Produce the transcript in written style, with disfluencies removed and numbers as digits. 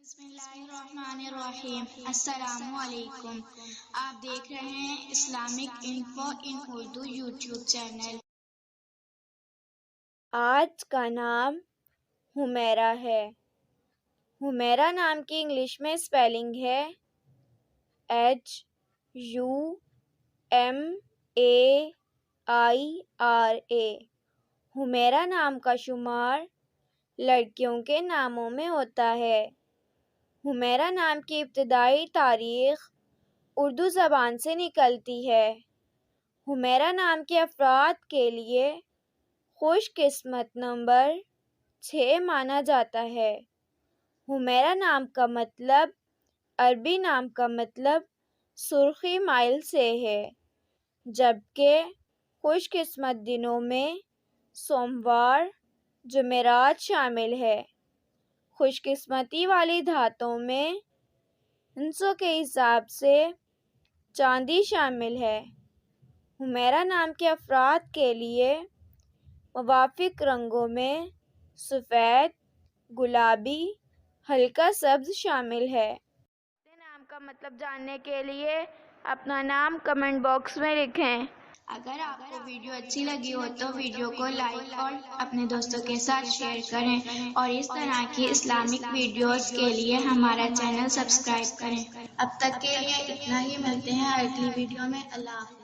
بسم اللہ الرحمن الرحیم۔ السلام علیکم۔ آپ دیکھ رہے ہیں اسلامک انفو ان اردو یوٹیوب چینل۔ آج کا نام حمیرہ ہے۔ حمیرہ نام کی انگلش میں اسپیلنگ ہے HUMAIRA۔ حمیرہ نام کا شمار لڑکیوں کے ناموں میں ہوتا ہے۔ حمیرہ نام کی ابتدائی تاریخ اردو زبان سے نکلتی ہے۔ حمیرہ نام کے افراد کے لیے خوش قسمت نمبر 6 مانا جاتا ہے۔ حمیرہ نام کا مطلب عربی نام کا مطلب سرخی مائل سے ہے، جبکہ خوش قسمت دنوں میں سوموار، جمعرات شامل ہے۔ خوش قسمتی والی دھاتوں میں ہندسوں کے حساب سے چاندی شامل ہے۔ حمیرہ نام کے افراد کے لیے موافق رنگوں میں سفید، گلابی، ہلکا سبز شامل ہے۔ اپنے نام کا مطلب جاننے کے لیے اپنا نام کمنٹ باکس میں لکھیں۔ اگر آپ کو ویڈیو اچھی لگی ہو تو ویڈیو کو لائک اور اپنے دوستوں کے ساتھ شیئر کریں اور اس طرح کی اسلامک ویڈیوز کے لیے ہمارا چینل سبسکرائب کریں۔ اب تک کے لیے اتنا ہی، ملتے ہیں اگلی ویڈیو میں۔ اللہ حافظ۔